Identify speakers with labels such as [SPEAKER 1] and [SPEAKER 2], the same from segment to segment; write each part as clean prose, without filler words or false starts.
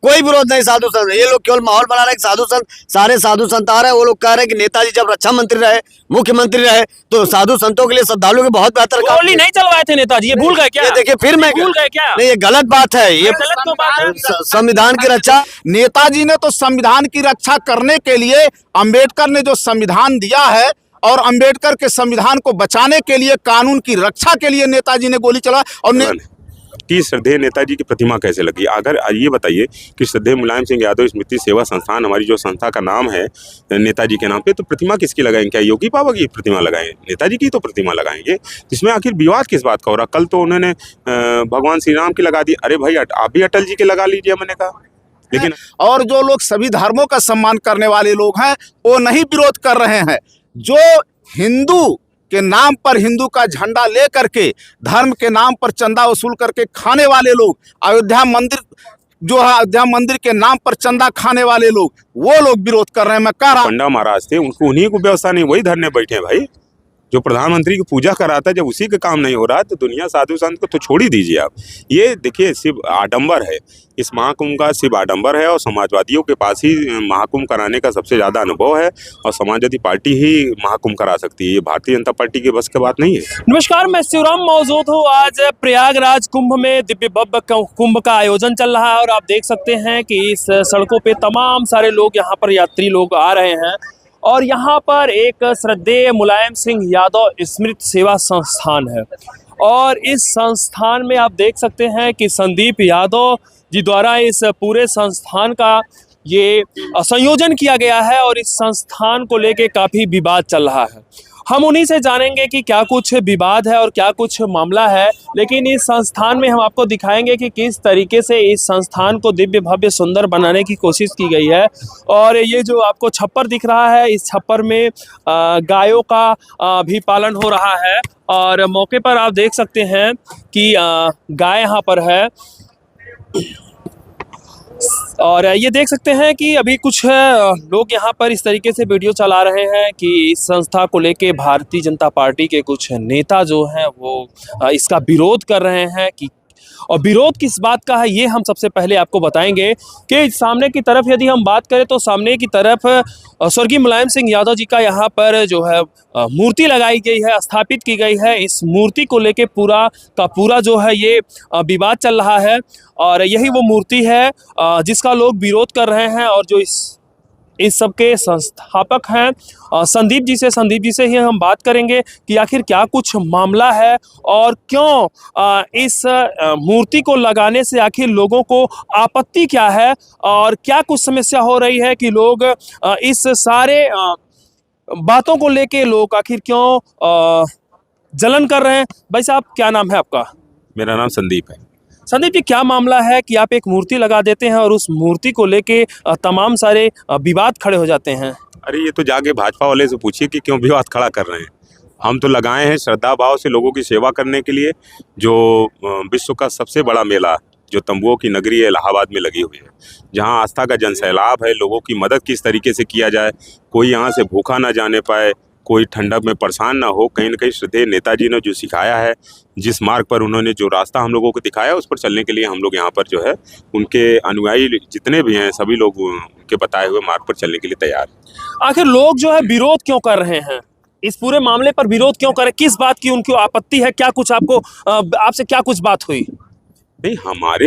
[SPEAKER 1] कोई विरोध नहीं साधु संत। ये लोग केवल माहौल बना रहे हैं, साधु संत, सारे साधु संत आ रहे हैं। वो लोग कह रहे हैं कि नेताजी जब रक्षा मंत्री रहे, मुख्यमंत्री रहे, तो साधु संतों के लिए, श्रद्धालुओं के बहुत बेहतर काम
[SPEAKER 2] गोली नहीं चलवाए थे नेताजी, ये भूल गए क्या?
[SPEAKER 1] ये देखिए फिर मैं
[SPEAKER 2] भूल गए क्या?
[SPEAKER 1] नहीं, ये गलत बात है। ये
[SPEAKER 2] गलत क्यों बात है?
[SPEAKER 1] संविधान की रक्षा,
[SPEAKER 3] नेताजी ने तो संविधान की रक्षा करने के लिए अंबेडकर ने जो संविधान दिया है और अंबेडकर के संविधान को बचाने के लिए, कानून की रक्षा के लिए नेताजी ने गोली चला। और
[SPEAKER 4] कि श्रद्धेय नेताजी की प्रतिमा कैसे लगी? अगर ये बताइए कि श्रद्धेय मुलायम सिंह यादव स्मृति सेवा संस्थान, हमारी जो संस्था का नाम है नेताजी के नाम पे, तो प्रतिमा किसकी लगाएंगे? क्या योगी बाबा की प्रतिमा लगाएंगे? नेताजी की तो प्रतिमा लगाएंगे। इसमें आखिर विवाद किस बात का हो रहा? कल तो उन्होंने भगवान श्री राम की लगा दी। अरे भाई, आप भी अटल जी के लगा लीजिए, मैंने कहा। लेकिन
[SPEAKER 3] और जो लोग सभी धर्मों का सम्मान करने वाले लोग हैं, वो नहीं विरोध कर रहे हैं। जो हिंदू के नाम पर हिंदू का झंडा ले करके, धर्म के नाम पर चंदा वसूल करके खाने वाले लोग, अयोध्या मंदिर जो है, अयोध्या मंदिर के नाम पर चंदा खाने वाले लोग, वो लोग विरोध कर रहे हैं। मैं कह रहा हूं,
[SPEAKER 4] पंडा महाराज थे, उनको उन्हीं को व्यवस्था नहीं, वही धरने बैठे हैं भाई। जो प्रधानमंत्री की पूजा कराता है, जब उसी का काम नहीं हो रहा तो दुनिया साधु संत को तो छोड़ ही दीजिए आप। ये देखिए, सिर्फ आडंबर है, इस महाकुंभ का सिर्फ आडंबर है। और समाजवादियों के पास ही महाकुंभ कराने का सबसे ज़्यादा अनुभव है, और समाजवादी पार्टी ही महाकुंभ करा सकती है। ये भारतीय जनता पार्टी के बस की बात नहीं है।
[SPEAKER 2] नमस्कार, मैं शिवराम मौजूद हूँ। आज प्रयागराज कुंभ में दिव्य भव्य कुंभ का आयोजन चल रहा है, और आप देख सकते हैं कि इस सड़कों पे तमाम सारे लोग, यहाँ पर यात्री लोग आ रहे हैं। और यहाँ पर एक श्रद्धेय मुलायम सिंह यादव स्मृति सेवा संस्थान है, और इस संस्थान में आप देख सकते हैं कि संदीप यादव जी द्वारा इस पूरे संस्थान का ये संयोजन किया गया है, और इस संस्थान को लेके काफ़ी विवाद चल रहा है। हम उन्हीं से जानेंगे कि क्या कुछ विवाद है और क्या कुछ मामला है। लेकिन इस संस्थान में हम आपको दिखाएंगे कि किस तरीके से इस संस्थान को दिव्य भव्य सुंदर बनाने की कोशिश की गई है। और ये जो आपको छप्पर दिख रहा है, इस छप्पर में गायों का भी पालन हो रहा है। और मौके पर आप देख सकते हैं कि गाय यहाँ पर है, और ये देख सकते हैं कि अभी कुछ लोग यहाँ पर इस तरीके से वीडियो चला रहे हैं कि इस संस्था को लेके भारतीय जनता पार्टी के कुछ नेता जो हैं वो इसका विरोध कर रहे हैं। कि और विरोध किस बात का है, ये हम सबसे पहले आपको बताएंगे कि सामने की तरफ यदि हम बात करें तो सामने की तरफ स्वर्गीय मुलायम सिंह यादव जी का यहाँ पर जो है मूर्ति लगाई गई है, स्थापित की गई है। इस मूर्ति को लेके पूरा का पूरा जो है ये विवाद चल रहा है, और यही वो मूर्ति है जिसका लोग विरोध कर रहे हैं। और जो इस सब के संस्थापक हैं संदीप जी से ही हम बात करेंगे कि आखिर क्या कुछ मामला है, और क्यों इस मूर्ति को लगाने से आखिर लोगों को आपत्ति क्या है, और क्या कुछ समस्या हो रही है कि लोग इस सारे बातों को लेके लोग आखिर क्यों जलन कर रहे हैं। भाई साहब, क्या नाम है आपका?
[SPEAKER 4] मेरा नाम संदीप है।
[SPEAKER 2] संदीप जी, क्या मामला है कि आप एक मूर्ति लगा देते हैं और उस मूर्ति को लेके तमाम सारे विवाद खड़े हो जाते हैं?
[SPEAKER 4] अरे ये तो जाके भाजपा वाले से पूछिए कि क्यों विवाद खड़ा कर रहे हैं। हम तो लगाए हैं श्रद्धा भाव से लोगों की सेवा करने के लिए। जो विश्व का सबसे बड़ा मेला, जो तंबुओं की नगरी है, इलाहाबाद में लगी हुई है, जहाँ आस्था का जनसैलाब है, लोगों की मदद किस तरीके से किया जाए, कोई यहाँ से भूखा ना जाने पाए, कोई ठंडक में परेशान ना हो। कहीं ना कहीं श्रद्धेय नेताजी ने जो सिखाया है, जिस मार्ग पर उन्होंने जो रास्ता हम लोगों को दिखाया, उस पर चलने के लिए हम लोग यहाँ पर जो है, उनके अनुयायी जितने भी हैं सभी लोग उनके बताए हुए मार्ग पर चलने के लिए तैयार हैं।
[SPEAKER 2] आखिर लोग जो है विरोध क्यों कर रहे हैं, इस पूरे मामले पर विरोध क्यों करें? किस बात की उनको आपत्ति है? क्या कुछ आपको आपसे क्या कुछ बात हुई?
[SPEAKER 4] नहीं,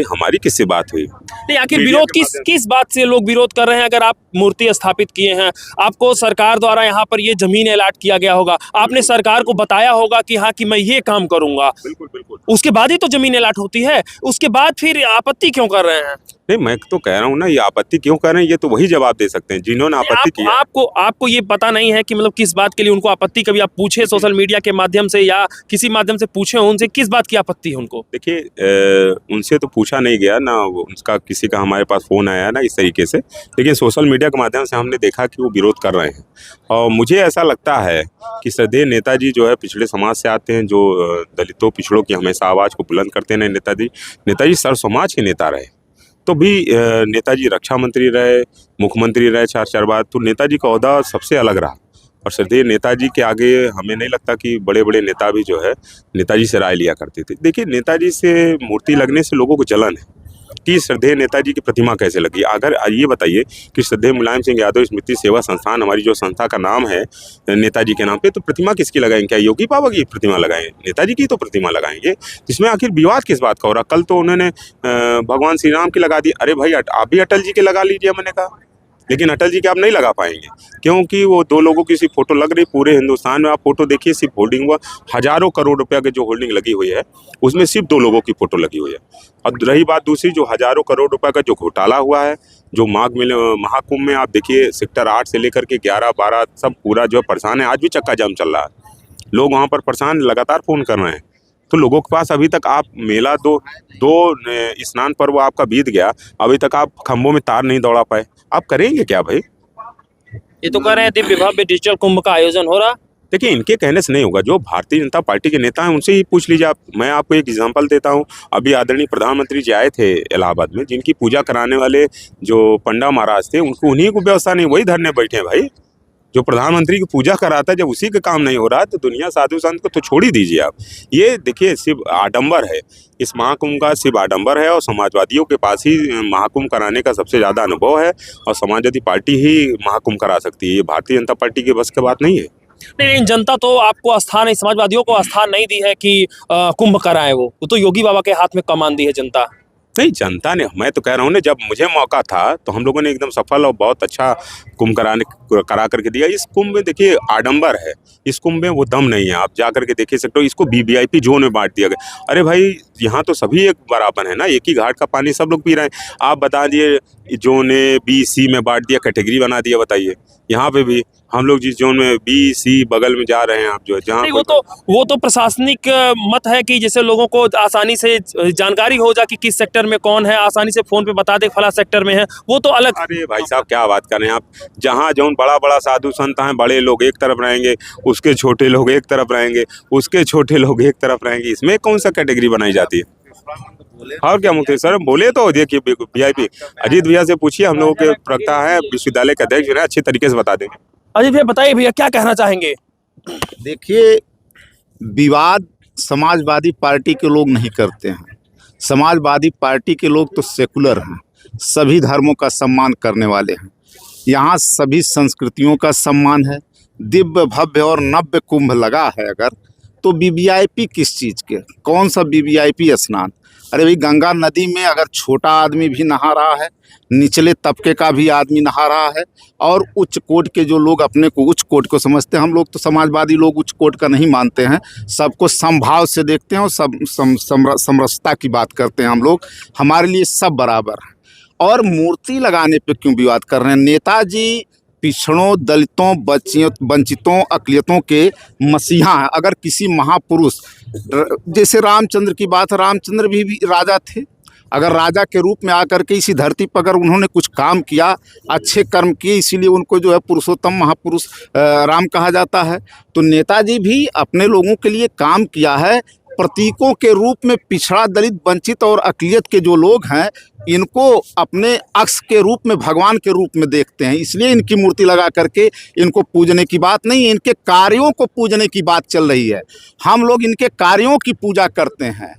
[SPEAKER 4] हमारी किससे बात हुई?
[SPEAKER 2] नहीं, आखिर विरोध किस बात से लोग विरोध कर रहे हैं? अगर आप मूर्ति स्थापित किए हैं, आपको सरकार द्वारा यहाँ पर ये जमीन अलॉट किया गया होगा, आपने सरकार को बताया होगा कि हाँ कि मैं ये काम करूंगा,
[SPEAKER 4] बिल्कुल।
[SPEAKER 2] उसके बाद ही तो जमीन अलॉट होती है। उसके बाद फिर आपत्ति क्यों कर रहे हैं?
[SPEAKER 4] नहीं, मैं तो कह रहा हूँ ना, ये आपत्ति क्यों कर रहे हैं, ये तो वही जवाब दे सकते हैं जिन्होंने आपत्ति की।
[SPEAKER 2] आपको ये पता नहीं है कि मतलब किस बात के लिए उनको आपत्ति? कभी आप पूछे सोशल मीडिया के माध्यम से या किसी माध्यम से पूछे उनसे किस बात की आपत्ति है उनको?
[SPEAKER 4] देखिए, उनसे तो पूछा नहीं गया ना, उनका किसी का हमारे पास फ़ोन आया ना इस तरीके से, लेकिन सोशल मीडिया के माध्यम से हमने देखा कि वो विरोध कर रहे हैं। और मुझे ऐसा लगता है कि श्रद्धेय नेताजी जो है पिछड़े समाज से आते हैं, जो दलितों पिछड़ों की हमेशा आवाज़ को बुलंद करते हैं। नेताजी सर्व समाज के नेता रहे, तो भी नेताजी रक्षा मंत्री रहे, मुख्यमंत्री रहे 4 बार, तो नेताजी का ओहदा सबसे अलग रहा। और श्रद्धेय नेताजी के आगे हमें नहीं लगता कि बड़े बड़े नेता भी जो है नेताजी से राय लिया करते थे। देखिए, नेताजी से मूर्ति लगने से लोगों को जलन है, कि श्रद्धेय नेताजी की प्रतिमा कैसे लगी। अगर ये बताइए कि श्रद्धेय मुलायम सिंह यादव स्मृति सेवा संस्थान, हमारी जो संस्था का नाम है नेताजी के नाम पे, तो प्रतिमा किसकी लगाएंगे? क्या योगी बाबा की प्रतिमा लगाएंगे? नेताजी की तो प्रतिमा लगाएंगे। इसमें आखिर विवाद किस बात का हो रहा? कल तो उन्होंने भगवान श्री राम की लगा दी। अरे भाई, आप भी अटल जी के लगा लीजिए, मैंने कहा। लेकिन अटल जी के आप नहीं लगा पाएंगे, क्योंकि वो दो लोगों की सिर्फ फोटो लग रही। पूरे हिंदुस्तान में आप फोटो देखिए, सिर्फ होल्डिंग हुआ हजारों करोड़ रुपया की जो होल्डिंग लगी हुई है, उसमें सिर्फ 2 लोगों की फोटो लगी हुई है। अब रही बात दूसरी, जो हजारों करोड़ रुपया का जो घोटाला हुआ है, जो महाकुंभ में आप देखिए, सेक्टर 8 से लेकर के 11, 12 सब पूरा जो परेशान है। आज भी चक्का जाम चल रहा है, लोग वहाँ पर परेशान, लगातार फ़ोन कर रहे हैं। तो लोगों के पास अभी तक आप मेला दो स्नान पर्व आपका बीत गया, अभी तक आप खंभों में तार नहीं दौड़ा पाए। आप करेंगे क्या भाई?
[SPEAKER 2] ये तो कह रहे हैं दिव्य भव्य डिजिटल कुंभ का आयोजन हो रहा।
[SPEAKER 4] देखिए, इनके कहने से नहीं होगा। जो भारतीय जनता पार्टी के नेता हैं उनसे ही पूछ लीजिए आप। मैं आपको एक एग्जांपल देता हूं। अभी आदरणीय प्रधानमंत्री जी आए थे इलाहाबाद में, जिनकी पूजा कराने वाले जो पंडा महाराज थे, उनको उन्हीं को व्यवस्था नहीं, वही धरने बैठे हैं भाई। जो प्रधानमंत्री की पूजा कराता है, जब उसी का काम नहीं हो रहा है, तो दुनिया साधु संत को तो छोड़ ही दीजिए आप। ये देखिए, सिर्फ आडंबर है, इस महाकुंभ का सिर्फ आडंबर है। और समाजवादियों के पास ही महाकुंभ कराने का सबसे ज़्यादा अनुभव है, और समाजवादी पार्टी ही महाकुंभ करा सकती है। ये भारतीय जनता पार्टी के बस की बात नहीं है।
[SPEAKER 2] नहीं, जनता तो आपको आस्था नहीं, समाजवादियों को आस्था नहीं दी है कि कुंभ कराएं। वो तो योगी बाबा के हाथ में कमान दी है जनता।
[SPEAKER 4] नहीं, जनता ने, मैं तो कह रहा हूँ ना, जब मुझे मौका था तो हम लोगों ने एकदम सफल और बहुत अच्छा कुंभ करा करके दिया। इस कुंभ में देखिए आडंबर है, इस कुंभ में वो दम नहीं है। आप जा करके देखिए सकते हो, इसको वीवीआईपी जोन में बांट दिया गया। अरे भाई, यहाँ तो सभी एक बराबर है ना, एक ही घाट का पानी सब लोग पी रहे हैं। आप बता दिए, जोन ए बी सी में बांट दिया, कैटेगरी बना दिया। बताइए, यहाँ पे भी हम लोग जिस जोन में बी सी बगल में जा रहे हैं, आप जो है जहाँ
[SPEAKER 2] वो तो प्रशासनिक मत है कि जैसे लोगों को आसानी से जानकारी हो जाए कि किस सेक्टर में कौन है, आसानी से फोन पे बता दे फला सेक्टर में है, वो तो अलग।
[SPEAKER 4] अरे भाई साहब, क्या बात कर रहे हैं आप? जहाँ जो बड़ा बड़ा साधु संत हैं, बड़े लोग एक तरफ रहेंगे, उसके छोटे लोग एक तरफ रहेंगे, उसके छोटे लोग एक तरफ रहेंगे। इसमें कौन सा कैटेगरी बनाई जाती है? और क्या मुख्य सर बोले तो देखिए, वीआईपी अजीत भैया से पूछिए, हम लोगों के प्रवक्ता है, विश्वविद्यालय के अध्यक्ष है, अच्छे तरीके से बता देंगे।
[SPEAKER 2] अजीत भैया बताइए, भैया क्या कहना चाहेंगे?
[SPEAKER 3] देखिए, विवाद समाजवादी पार्टी के लोग नहीं करते हैं। समाजवादी पार्टी के लोग तो सेकुलर हैं, सभी धर्मों का सम्मान करने वाले हैं। यहाँ सभी संस्कृतियों का सम्मान है। दिव्य भव्य और नव्य कुंभ लगा है अगर, तो वीवीआईपी किस चीज़ के? कौन सा वीवीआईपी स्नान? अरे भाई, गंगा नदी में अगर छोटा आदमी भी नहा रहा है, निचले तबके का भी आदमी नहा रहा है, और उच्च कोट के जो लोग अपने को उच्च कोट को समझते हैं, हम लोग तो समाजवादी लोग उच्च कोट का नहीं मानते हैं, सबको समभाव से देखते हैं और समरसता की बात करते हैं हम लोग। हमारे लिए सब बराबर हैं। और मूर्ति लगाने पे क्यों विवाद कर रहे हैं? नेताजी पिछड़ों, दलितों, वंचितों, अकलियतों के मसीहा हैं। अगर किसी महापुरुष, जैसे रामचंद्र की बात है, रामचंद्र भी राजा थे। अगर राजा के रूप में आकर के इसी धरती पर अगर उन्होंने कुछ काम किया, अच्छे कर्म किए, इसीलिए उनको जो है पुरुषोत्तम महापुरुष राम कहा जाता है। तो नेताजी भी अपने लोगों के लिए काम किया है। प्रतीकों के रूप में पिछड़ा, दलित, वंचित और अकलियत के जो लोग हैं, इनको अपने अक्ष के रूप में, भगवान के रूप में देखते हैं। इसलिए इनकी मूर्ति लगा करके इनको पूजने की बात नहीं, इनके कार्यों को पूजने की बात चल रही है। हम लोग इनके कार्यों की पूजा करते हैं।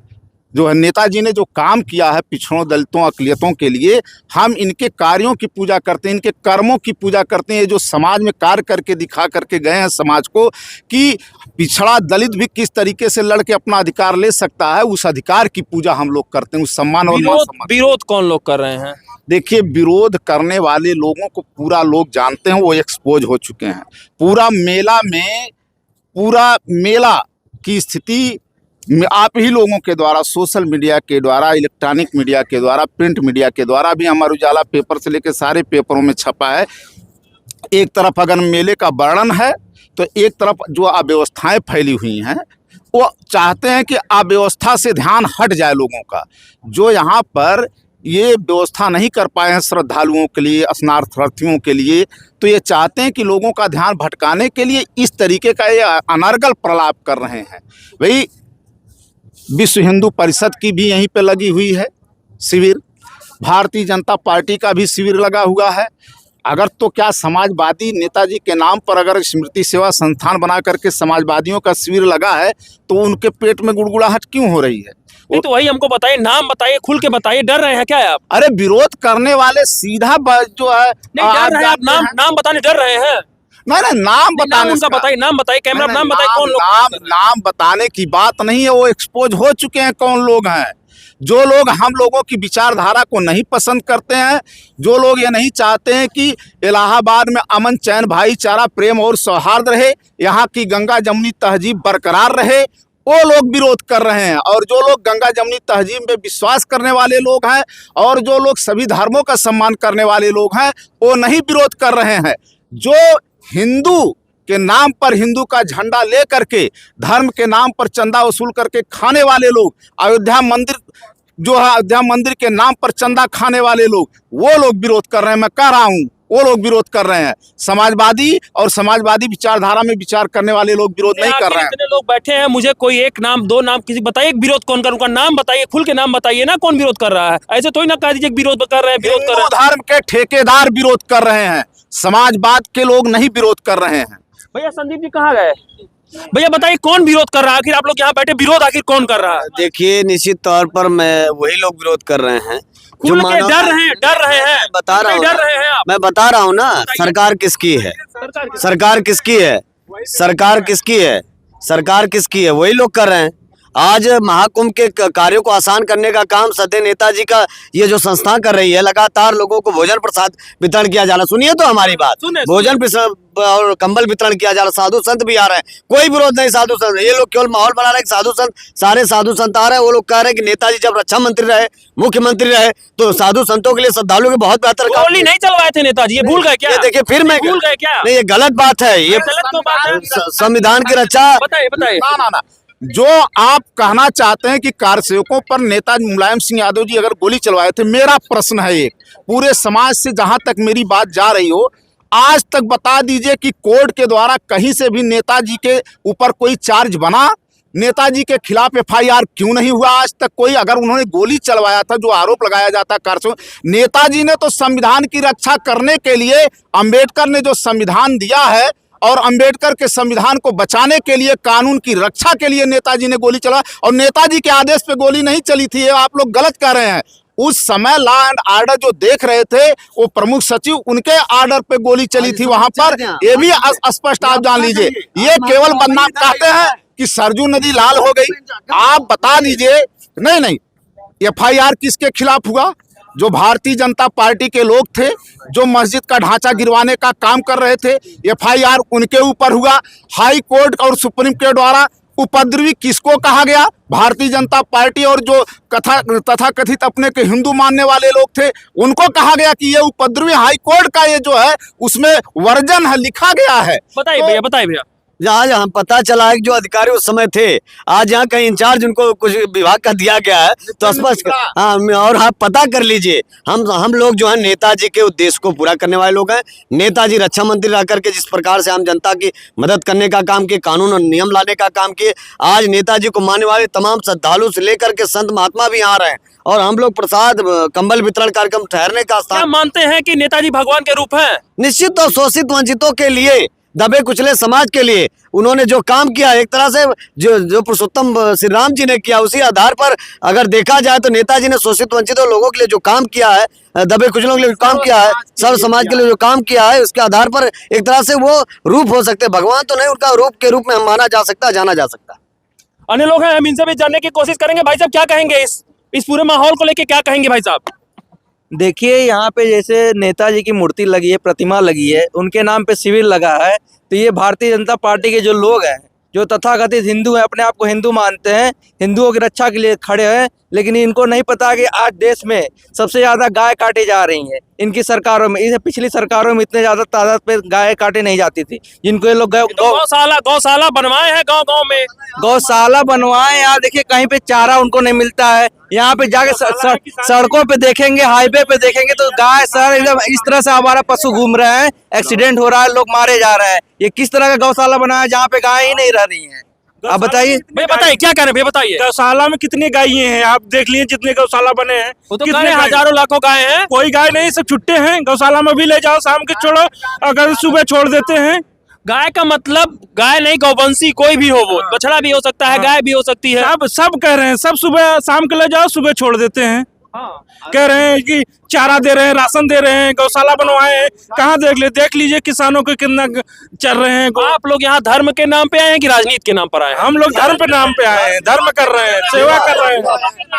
[SPEAKER 3] जो है नेताजी ने जो काम किया है पिछड़ों, दलितों, अकलियतों के लिए, हम इनके कार्यों की पूजा करते हैं, इनके कर्मों की पूजा करते हैं। जो समाज में कार्य करके दिखा करके गए हैं समाज को कि पिछड़ा दलित भी किस तरीके से लड़ के अपना अधिकार ले सकता है, उस अधिकार की पूजा हम लोग करते हैं, उस सम्मान और मान सम्मान।
[SPEAKER 2] विरोध कौन लोग कर रहे हैं?
[SPEAKER 3] देखिए, विरोध करने वाले लोगों को पूरा लोग जानते हैं, वो एक्सपोज हो चुके हैं। पूरा मेला की स्थिति आप ही लोगों के द्वारा, सोशल मीडिया के द्वारा, इलेक्ट्रॉनिक मीडिया के द्वारा, प्रिंट मीडिया के द्वारा भी, अमर उजाला पेपर से लेकर सारे पेपरों में छपा है। एक तरफ अगर मेले का वर्णन है, तो एक तरफ जो अव्यवस्थाएं फैली हुई हैं, वो चाहते हैं कि अव्यवस्था से ध्यान हट जाए लोगों का। जो यहाँ पर ये व्यवस्था नहीं कर पाए हैं श्रद्धालुओं के लिए, स्नानार्थियों के लिए, तो ये चाहते हैं कि लोगों का ध्यान भटकाने के लिए इस तरीके का ये अनर्गल प्रलाप कर रहे हैं। भाई, विश्व हिंदू परिषद की भी यहीं पे लगी हुई है शिविर, भारतीय जनता पार्टी का भी शिविर लगा हुआ है। अगर तो क्या समाजवादी नेताजी के नाम पर अगर स्मृति सेवा संस्थान बना करके समाजवादियों का शिविर लगा है, तो उनके पेट में गुड़गुड़ाहट क्यों हो रही है?
[SPEAKER 2] नहीं तो वही हमको बताइए, नाम बताइए, खुल के बताइए, डर रहे हैं क्या आप?
[SPEAKER 3] अरे विरोध करने वाले सीधा जो है
[SPEAKER 2] नहीं डर रहे हैं आप, नाम बताने डर रहे हैं?
[SPEAKER 3] नहीं नाम
[SPEAKER 2] नाम
[SPEAKER 3] बताने
[SPEAKER 2] उनका बताइए, नाम बताइए, कैमरा
[SPEAKER 3] नहीं,
[SPEAKER 2] नाम बताइए, कौन लोग?
[SPEAKER 3] नाम बताने की बात नहीं है, वो एक्सपोज हो चुके हैं कौन लोग हैं। जो लोग हम लोगों की विचारधारा को नहीं पसंद करते हैं, जो लोग ये नहीं चाहते हैं कि इलाहाबाद में अमन चैन भाईचारा प्रेम और सौहार्द रहे, यहाँ की गंगा जमुनी तहजीब बरकरार रहे, वो लोग विरोध कर रहे हैं। और जो लोग गंगा जमुनी तहजीब में विश्वास करने वाले लोग हैं और जो लोग सभी धर्मों का सम्मान करने वाले लोग हैं, वो नहीं विरोध कर रहे हैं। जो हिंदू के नाम पर हिंदू का झंडा ले करके धर्म के नाम पर चंदा वसूल करके खाने वाले लोग, अयोध्या मंदिर जो है, अयोध्या मंदिर के नाम पर चंदा खाने वाले लोग, वो लोग विरोध कर रहे हैं। मैं कह रहा हूँ वो लोग विरोध कर रहे हैं। समाजवादी और समाजवादी विचारधारा में विचार करने वाले लोग विरोध नहीं कर रहे हैं।
[SPEAKER 2] इतने लोग बैठे हैं, मुझे कोई एक नाम, दो नाम किसी बताइए, विरोध कौन कर, उनका नाम बताइए, खुल के नाम बताइए ना, कौन विरोध कर रहा है? ऐसे तो ही ना कह दीजिए विरोध कर रहे हैं, विरोध कर रहे
[SPEAKER 3] हिंदू
[SPEAKER 2] हैं।
[SPEAKER 3] धर्म के ठेकेदार विरोध कर रहे हैं, समाजवाद के लोग नहीं विरोध कर रहे हैं।
[SPEAKER 2] भैया संदीप जी कहाँ गए? भैया बताइए कौन विरोध कर रहा है? आखिर आप लोग यहाँ बैठे, विरोध आखिर कौन कर रहा है?
[SPEAKER 1] देखिए निश्चित तौर पर मैं वही लोग विरोध कर रहे हैं जो
[SPEAKER 2] खुल के डर रहे हैं, डर रहे हैं,
[SPEAKER 1] बता रहा हूँ,
[SPEAKER 2] डर रहे हैं आप?
[SPEAKER 1] मैं बता रहा हूँ ना, सरकार किसकी है, सरकार किसकी है, सरकार किसकी है, सरकार किसकी है, वही लोग कर रहे हैं। आज महाकुंभ के कार्यों को आसान करने का काम सदैव नेताजी का ये जो संस्था कर रही है, लगातार लोगों को भोजन प्रसाद वितरण किया जा रहा। सुनिए तो हमारी बात, भोजन और कंबल वितरण किया जा रहा, साधु संत भी आ रहे हैं, कोई विरोध नहीं साधु संत। ये लोग केवल माहौल बना रहे हैं, साधु संत, सारे साधु संत आ रहे हैं। वो लोग कह रहे हैं कि नेताजी जब रक्षा मंत्री रहे, मुख्यमंत्री रहे, तो साधु संतों के लिए, श्रद्धालुओं के बहुत बेहतर काम।
[SPEAKER 2] गोली नहीं चलवाए थे नेताजी, ये भूल गए क्या?
[SPEAKER 1] देखिए फिर मैं
[SPEAKER 2] भूल गए क्या?
[SPEAKER 1] नहीं, ये गलत बात है, ये
[SPEAKER 2] गलत क्यों बात है?
[SPEAKER 1] संविधान की रक्षा।
[SPEAKER 2] बताइए बताइए।
[SPEAKER 3] ना जो आप कहना चाहते हैं कि कार्यसेवकों पर नेताजी मुलायम सिंह यादव जी अगर गोली चलवाए थे, मेरा प्रश्न है एक, पूरे समाज से जहां तक मेरी बात जा रही हो, आज तक बता दीजिए कि कोर्ट के द्वारा कहीं से भी नेताजी के ऊपर कोई चार्ज बना, नेताजी के खिलाफ एफआईआर क्यों नहीं हुआ आज तक कोई? अगर उन्होंने गोली चलवाया था, जो आरोप लगाया जाता है कारसेवक, नेताजी ने तो संविधान की रक्षा करने के लिए, अंबेडकर ने जो संविधान दिया है और अंबेडकर के संविधान को बचाने के लिए, कानून की रक्षा के लिए नेताजी ने गोली चला, और नेताजी के आदेश पे गोली नहीं चली थी। ये आप लोग गलत कह रहे हैं। उस समय लॉ एंड ऑर्डर जो देख रहे थे, वो प्रमुख सचिव, उनके ऑर्डर पे गोली चली थी वहां पर। ये भी स्पष्ट आप जान लीजिए। ये केवल बदनाम कहते हैं कि सरजू नदी लाल हो गई। आप बता दीजिए। नहीं, एफआईआर किसके खिलाफ हुआ? जो भारतीय जनता पार्टी के लोग थे, जो मस्जिद का ढांचा गिरवाने का काम कर रहे थे, एफआईआर उनके ऊपर हुआ। हाई कोर्ट और सुप्रीम कोर्ट द्वारा उपद्रवी किसको कहा गया? भारतीय जनता पार्टी और जो तथाकथित अपने के हिंदू मानने वाले लोग थे, उनको कहा गया कि ये उपद्रवी। हाई कोर्ट का ये जो है उसमें वर्जन है, लिखा गया है।
[SPEAKER 2] बताइए भैया, बताइए भैया।
[SPEAKER 1] जहाँ जहाँ पता चला है कि जो अधिकारी उस समय थे, आज यहाँ कहीं इंचार्ज उनको कुछ विभाग का दिया गया है, तो स्पष्ट हाँ, और आप पता कर लीजिए। हम लोग जो है नेताजी के उद्देश्य को पूरा करने वाले लोग हैं। नेताजी रक्षा मंत्री रह करके जिस प्रकार से आम जनता की मदद करने का काम किए, कानून और नियम लाने का काम किए, आज नेताजी को मानने वाले तमाम श्रद्धालु से लेकर के संत महात्मा भी आ रहे हैं, और हम लोग प्रसाद कंबल वितरण कार्यक्रम ठहरने का
[SPEAKER 2] क्या मानते हैं कि नेताजी भगवान के रूप हैं?
[SPEAKER 1] निश्चित और शोषित वंचितों के लिए, दबे कुचले समाज के लिए उन्होंने जो काम किया, एक तरह से जो पुरुषोत्तम श्री राम जी ने किया, उसी आधार पर अगर देखा जाए तो नेताजी ने शोषित वंचितों लोगों के लिए जो काम किया है, दबे कुचलों के लिए जो काम किया है, सर्व समाज के लिए जो काम किया है, उसके आधार पर एक तरह से वो रूप हो सकते हैं। भगवान तो नहीं, उनका रूप के रूप में हम माना जा सकता है, जाना जा सकता है।
[SPEAKER 2] अन्य लोग हैं, हम इनसे भी जानने की कोशिश करेंगे। भाई साहब क्या कहेंगे इस पूरे माहौल को लेके, क्या कहेंगे भाई साहब?
[SPEAKER 5] देखिए यहाँ पे जैसे नेताजी की मूर्ति लगी है, प्रतिमा लगी है, उनके नाम पे शिविर लगा है, तो ये भारतीय जनता पार्टी के जो लोग हैं, जो तथाकथित हिंदू हैं, अपने आप को हिंदू मानते हैं, हिंदुओं की रक्षा के लिए खड़े हैं, लेकिन इनको नहीं पता कि आज देश में सबसे ज़्यादा गाय काटी जा रही हैं इनकी सरकारों में। इस पिछली सरकारों में इतने ज़्यादा तादाद पे गाय काटे नहीं जाती थी, जिनको ये लोग
[SPEAKER 2] गौशाला बनवाए हैं गांव में,
[SPEAKER 5] गौशाला बनवाए। यहाँ देखिए कहीं पे चारा उनको नहीं मिलता है। यहाँ पे जाके सड़कों पे देखेंगे, हाईवे पे देखेंगे तो गाय सर एकदम इस तरह से हमारा पशु घूम रहे हैं, एक्सीडेंट हो रहा है, लोग मारे जा रहे हैं। ये किस तरह का गौशाला बना है जहाँ पे गाय ही नहीं रह रही है? आप बताइए।
[SPEAKER 2] बताइए क्या कह रहे हैं भैया, बताइए।
[SPEAKER 6] गौशाला में कितनी गायें हैं? आप देख लीजिए जितने गौशाला बने हैं,
[SPEAKER 2] तो
[SPEAKER 6] कितने
[SPEAKER 2] हजारों लाखों गाय हैं।
[SPEAKER 6] कोई गाय नहीं, सब छुट्टे हैं। गौशाला में भी ले जाओ, शाम के छोड़ो, अगर सुबह छोड़ देते हैं
[SPEAKER 2] गाय का मतलब गाय नहीं, गौवंशी कोई भी हो, वो बछड़ा भी हो सकता है, गाय भी हो सकती है।
[SPEAKER 6] सब कह रहे हैं, सब सुबह शाम के ले जाओ, सुबह छोड़ देते हैं। कह रहे हैं कि चारा दे रहे हैं, राशन दे रहे हैं, गौशाला बनवाए हैं। कहाँ देख लीजिए किसानों के कितना चल रहे हैं।
[SPEAKER 2] आप लोग यहाँ धर्म के नाम पे आए हैं कि राजनीति के नाम पर आए हैं?
[SPEAKER 6] हम लोग धर्म पे नाम पे आए हैं, धर्म कर रहे हैं, सेवा कर रहे हैं,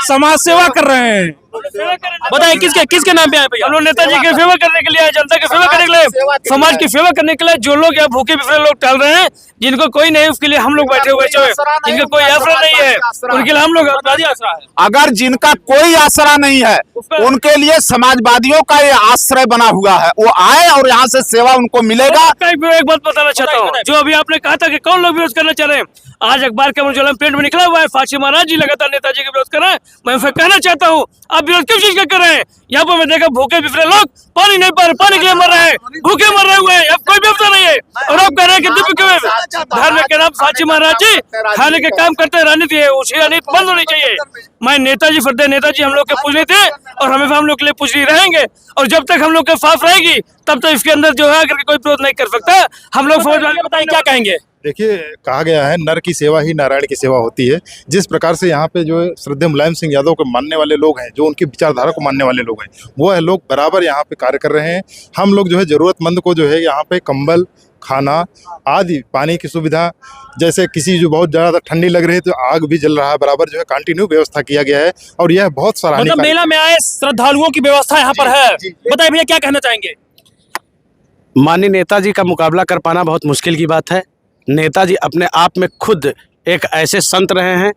[SPEAKER 6] समाज सेवा कर रहे हैं।
[SPEAKER 2] बताइए किसके नाम पे आए भैया?
[SPEAKER 6] हम लोग नेताजी की सेवा करने के लिए आए, जनता की सेवा करने के लिए, समाज की सेवा करने के लिए। जो लोग यहाँ भूखे बिफरे लोग टहल रहे हैं, जिनको कोई नहीं, उसके लिए हम लोग बैठे हुए हैं। जिनका कोई आसरा नहीं है, उनके लिए हम लोग आसरा है।
[SPEAKER 3] अगर जिनका कोई आसरा नहीं है, उनके लिए समाजवादियों का ये आश्रय बना हुआ है। वो आए और यहाँ से सेवा उनको मिलेगा।
[SPEAKER 6] एक बात बताना चाहता हूँ, जो अभी आपने कहा था कि कौन लोग विरोध करना चाह रहे हैं, आज अखबार के मुझे प्रिंट में निकला हुआ है, फांसी महाराज जी लगातार नेताजी के विरोध कर रहे हैं। मैं फिर कहना चाहता हूँ, आप विरोध किस चीज का कर रहे हैं? यहाँ पर मैं देखा भूखे बिफरे लोग पानी नहीं पा रहे, पानी के लिए मर रहे हैं, भूखे मर रहे हुए हैं, अब कोई व्यवस्था नहीं है। और आप कह रहे हैं कि दिव्य के धर्म के नाम फांसी महाराज जी खाने के काम करते हैं। राजनीति है, उसी राजनीति बंद होनी चाहिए। मैं नेताजी फरदे नेताजी हम लोग के पूजने थे और हमेशा हम लोग के लिए पूजनी रहेंगे। और जब तक हम लोग के साफ रहेगी तब तक इसके अंदर जो है अगर कोई विरोध नहीं कर सकता। हम लोग समझ वाले बताइए क्या कहेंगे?
[SPEAKER 7] देखिए, कहा गया है नर की सेवा ही नारायण की सेवा होती है। जिस प्रकार से यहाँ पे जो है श्रद्धेय मुलायम सिंह यादव को मानने वाले लोग हैं, जो उनकी विचारधारा को मानने वाले लोग हैं, वो है लोग बराबर यहाँ पे कार्य कर रहे हैं। हम लोग जो है ज़रूरतमंद को जो है यहाँ पे कंबल, खाना आदि, पानी की सुविधा, जैसे किसी जो बहुत ज़्यादा ठंडी लग रही है तो आग भी जल रहा है, बराबर जो है कंटिन्यू व्यवस्था किया गया है। और यह बहुत सराहनीय
[SPEAKER 2] मतलब मेला में आए श्रद्धालुओं की व्यवस्था यहाँ पर है। बताइए भैया क्या कहना चाहेंगे?
[SPEAKER 8] माननीय नेताजी का मुकाबला कर पाना बहुत मुश्किल की बात है। नेताजी अपने आप में खुद एक ऐसे संत रहे हैं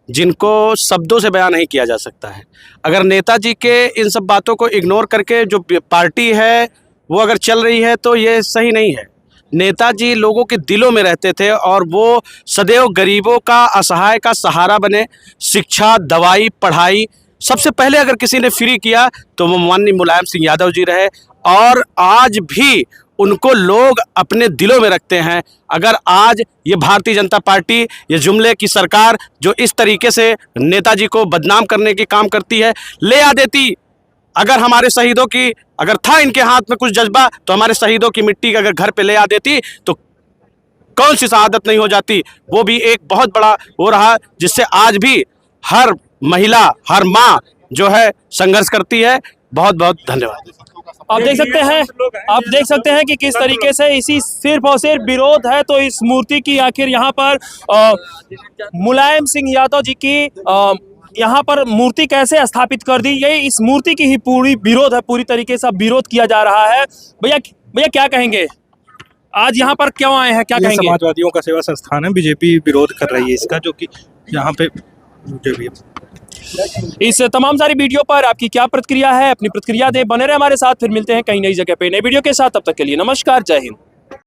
[SPEAKER 8] जिनको शब्दों से बयान नहीं किया जा सकता है। अगर नेताजी के इन सब बातों को इग्नोर करके जो पार्टी है वो अगर चल रही है तो ये सही नहीं है। नेताजी लोगों के दिलों में रहते थे और वो सदैव गरीबों का, असहाय का सहारा बने। शिक्षा, दवाई, पढ़ाई सबसे पहले अगर किसी ने फ्री किया तो वो माननीय मुलायम सिंह यादव जी रहे और आज भी उनको लोग अपने दिलों में रखते हैं। अगर आज ये भारतीय जनता पार्टी, ये जुमले की सरकार जो इस तरीके से नेताजी को बदनाम करने की काम करती है, ले आ देती अगर हमारे शहीदों की, अगर था इनके हाथ में कुछ जज्बा तो हमारे शहीदों की मिट्टी अगर घर पे ले आ देती तो कौन सी शहादत नहीं हो जाती। वो भी एक बहुत बड़ा वो रहा जिससे आज भी हर महिला, हर माँ जो है संघर्ष करती है। बहुत बहुत धन्यवाद।
[SPEAKER 2] आप देख सकते हैं कि किस तरीके से इसी सिर्फ और सिर्फ विरोध है तो इस मूर्ति की आखिर यहाँ पर मुलायम सिंह यादव जी की यहाँ पर मूर्ति कैसे स्थापित कर दी, ये इस मूर्ति की ही पूरी विरोध है। पूरी तरीके से विरोध किया जा रहा है। भैया क्या कहेंगे? आज यहाँ पर क्यों आए हैं, क्या कहेंगे?
[SPEAKER 9] समाजवादियों का सेवा संस्थान है, बीजेपी विरोध कर रही है इसका, जो कि यहाँ पे जो भी
[SPEAKER 2] इस तमाम सारी वीडियो पर आपकी क्या प्रतिक्रिया है? अपनी प्रतिक्रिया दें, बने रहे हमारे साथ। फिर मिलते हैं कहीं नई जगह पे नई वीडियो के साथ। तब तक के लिए नमस्कार, जय हिंद।